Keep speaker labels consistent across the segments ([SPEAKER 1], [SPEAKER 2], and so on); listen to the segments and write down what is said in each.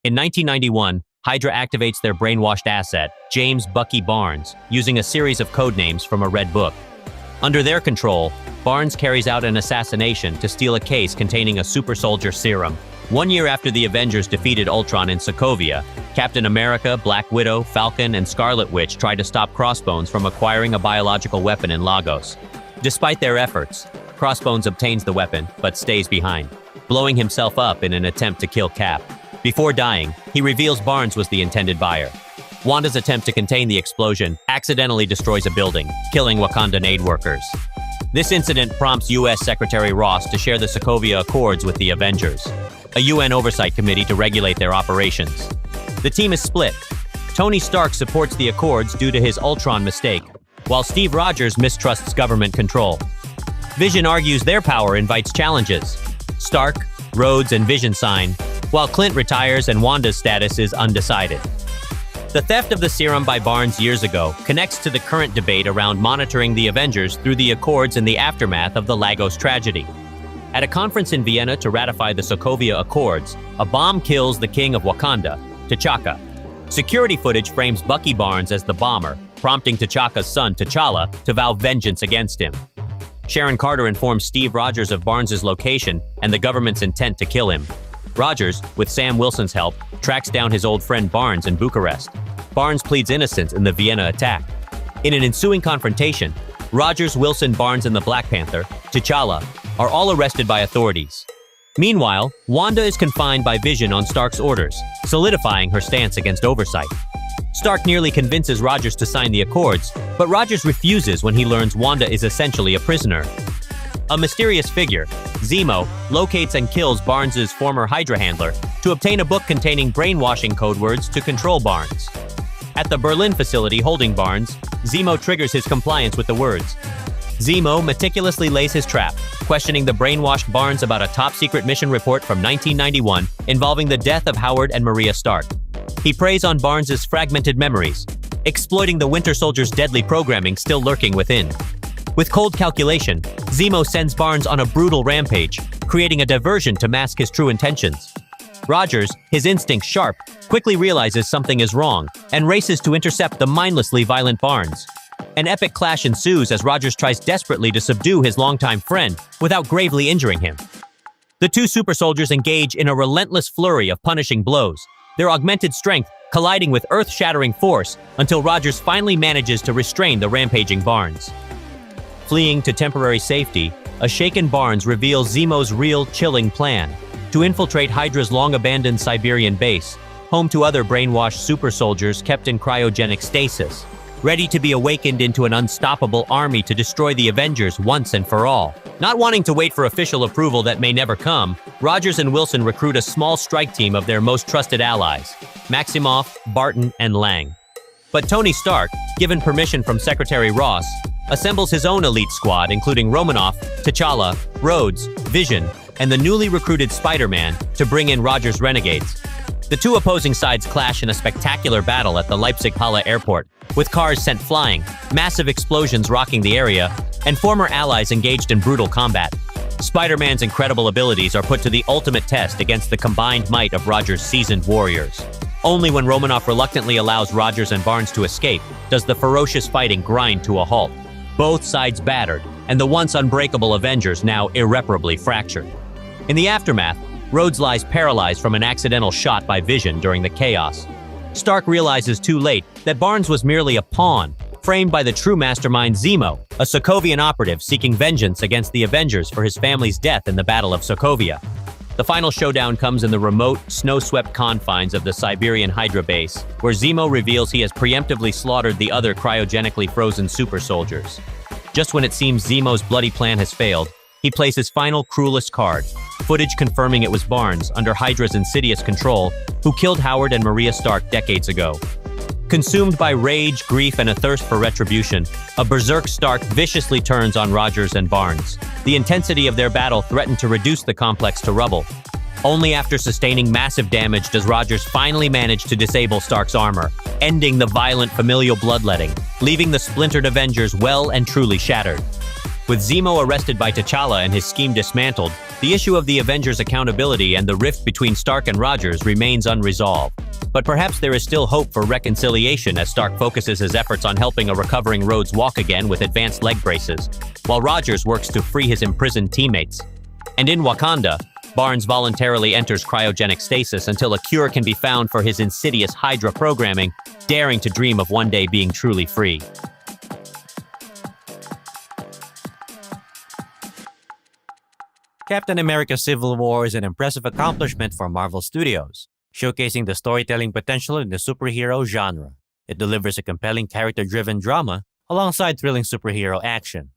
[SPEAKER 1] In 1991, Hydra activates their brainwashed asset, James Bucky Barnes, using a series of codenames from a red book. Under their control, Barnes carries out an assassination to steal a case containing a super soldier serum. 1 year after the Avengers defeated Ultron in Sokovia, Captain America, Black Widow, Falcon, and Scarlet Witch try to stop Crossbones from acquiring a biological weapon in Lagos. Despite their efforts, Crossbones obtains the weapon, but stays behind, blowing himself up in an attempt to kill Cap. Before dying, he reveals Barnes was the intended buyer. Wanda's attempt to contain the explosion accidentally destroys a building, killing Wakandan aid workers. This incident prompts U.S. Secretary Ross to share the Sokovia Accords with the Avengers, a UN oversight committee to regulate their operations. The team is split. Tony Stark supports the Accords due to his Ultron mistake, while Steve Rogers mistrusts government control. Vision argues their power invites challenges. Stark, Rhodes, and Vision sign, while Clint retires and Wanda's status is undecided. The theft of the serum by Barnes years ago connects to the current debate around monitoring the Avengers through the Accords in the aftermath of the Lagos tragedy. At a conference in Vienna to ratify the Sokovia Accords, a bomb kills the king of Wakanda, T'Chaka. Security footage frames Bucky Barnes as the bomber, prompting T'Chaka's son, T'Challa, to vow vengeance against him. Sharon Carter informs Steve Rogers of Barnes' location and the government's intent to kill him. Rogers, with Sam Wilson's help, tracks down his old friend Barnes in Bucharest. Barnes pleads innocence in the Vienna attack. In an ensuing confrontation, Rogers, Wilson, Barnes, and the Black Panther, T'Challa, are all arrested by authorities. Meanwhile, Wanda is confined by Vision on Stark's orders, solidifying her stance against oversight. Stark nearly convinces Rogers to sign the Accords, but Rogers refuses when he learns Wanda is essentially a prisoner. A mysterious figure, Zemo, locates and kills Barnes' former Hydra handler to obtain a book containing brainwashing code words to control Barnes. At the Berlin facility holding Barnes, Zemo triggers his compliance with the words. Zemo meticulously lays his trap, questioning the brainwashed Barnes about a top-secret mission report from 1991 involving the death of Howard and Maria Stark. He preys on Barnes' fragmented memories, exploiting the Winter Soldier's deadly programming still lurking within. With cold calculation, Zemo sends Barnes on a brutal rampage, creating a diversion to mask his true intentions. Rogers, his instincts sharp, quickly realizes something is wrong and races to intercept the mindlessly violent Barnes. An epic clash ensues as Rogers tries desperately to subdue his longtime friend without gravely injuring him. The two super soldiers engage in a relentless flurry of punishing blows, their augmented strength colliding with earth-shattering force until Rogers finally manages to restrain the rampaging Barnes. Fleeing to temporary safety, a shaken Barnes reveals Zemo's real, chilling plan to infiltrate Hydra's long-abandoned Siberian base, home to other brainwashed super soldiers kept in cryogenic stasis, ready to be awakened into an unstoppable army to destroy the Avengers once and for all. Not wanting to wait for official approval that may never come, Rogers and Wilson recruit a small strike team of their most trusted allies, Maximoff, Barton, and Lang. But Tony Stark, given permission from Secretary Ross, assembles his own elite squad including Romanoff, T'Challa, Rhodes, Vision, and the newly recruited Spider-Man to bring in Rogers' renegades. The two opposing sides clash in a spectacular battle at the Leipzig-Halle airport, with cars sent flying, massive explosions rocking the area, and former allies engaged in brutal combat. Spider-Man's incredible abilities are put to the ultimate test against the combined might of Rogers' seasoned warriors. Only when Romanoff reluctantly allows Rogers and Barnes to escape does the ferocious fighting grind to a halt. Both sides battered, and the once unbreakable Avengers now irreparably fractured. In the aftermath, Rhodes lies paralyzed from an accidental shot by Vision during the chaos. Stark realizes too late that Barnes was merely a pawn, framed by the true mastermind Zemo, a Sokovian operative seeking vengeance against the Avengers for his family's death in the Battle of Sokovia. The final showdown comes in the remote, snow-swept confines of the Siberian Hydra base, where Zemo reveals he has preemptively slaughtered the other cryogenically frozen super soldiers. Just when it seems Zemo's bloody plan has failed, he plays his final cruelest card, footage confirming it was Barnes, under Hydra's insidious control, who killed Howard and Maria Stark decades ago. Consumed by rage, grief, and a thirst for retribution, a berserk Stark viciously turns on Rogers and Barnes. The intensity of their battle threatened to reduce the complex to rubble. Only after sustaining massive damage does Rogers finally manage to disable Stark's armor, ending the violent familial bloodletting, leaving the splintered Avengers well and truly shattered. With Zemo arrested by T'Challa and his scheme dismantled, the issue of the Avengers' accountability and the rift between Stark and Rogers remains unresolved. But perhaps there is still hope for reconciliation as Stark focuses his efforts on helping a recovering Rhodes walk again with advanced leg braces, while Rogers works to free his imprisoned teammates. And in Wakanda, Barnes voluntarily enters cryogenic stasis until a cure can be found for his insidious Hydra programming, daring to dream of one day being truly free. Captain America Civil War is an impressive accomplishment for Marvel Studios, showcasing the storytelling potential in the superhero genre. It delivers a compelling character-driven drama alongside thrilling superhero action,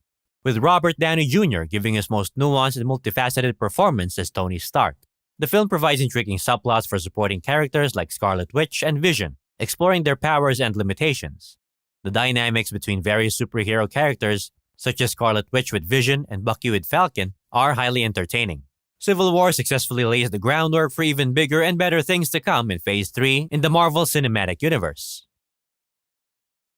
[SPEAKER 1] with Robert Downey Jr. giving his most nuanced and multifaceted performance as Tony Stark. The film provides intriguing subplots for supporting characters like Scarlet Witch and Vision, exploring their powers and limitations. The dynamics between various superhero characters, such as Scarlet Witch with Vision and Bucky with Falcon, are highly entertaining. Civil War successfully lays the groundwork for even bigger and better things to come in Phase 3 in the Marvel Cinematic Universe.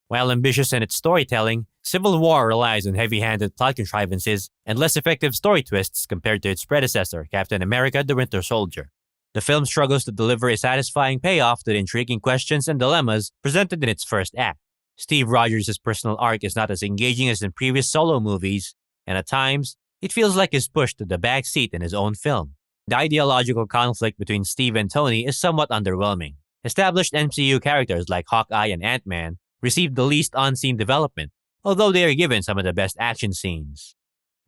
[SPEAKER 1] While ambitious in its storytelling, Civil War relies on heavy-handed plot contrivances and less effective story twists compared to its predecessor, Captain America: The Winter Soldier. The film struggles to deliver a satisfying payoff to the intriguing questions and dilemmas presented in its first act. Steve Rogers' personal arc is not as engaging as in previous solo movies, and at times, it feels like he's pushed to the back seat in his own film. The ideological conflict between Steve and Tony is somewhat underwhelming. Established MCU characters like Hawkeye and Ant-Man received the least on-scene development, although they are given some of the best action scenes.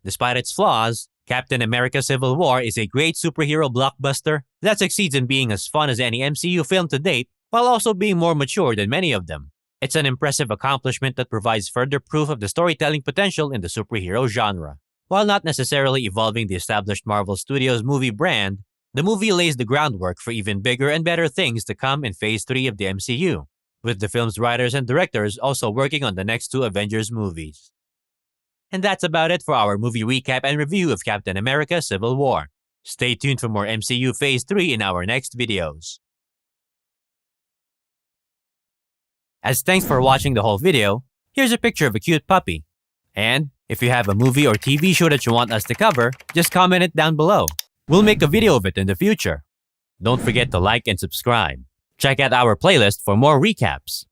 [SPEAKER 1] Despite its flaws, Captain America Civil War is a great superhero blockbuster that succeeds in being as fun as any MCU film to date, while also being more mature than many of them. It's an impressive accomplishment that provides further proof of the storytelling potential in the superhero genre. While not necessarily evolving the established Marvel Studios movie brand, the movie lays the groundwork for even bigger and better things to come in Phase 3 of the MCU, with the film's writers and directors also working on the next 2 Avengers movies. And that's about it for our movie recap and review of Captain America Civil War. Stay tuned for more MCU Phase 3 in our next videos. As thanks for watching the whole video, here's a picture of a cute puppy. And if you have a movie or TV show that you want us to cover, just comment it down below. We'll make a video of it in the future. Don't forget to like and subscribe. Check out our playlist for more recaps.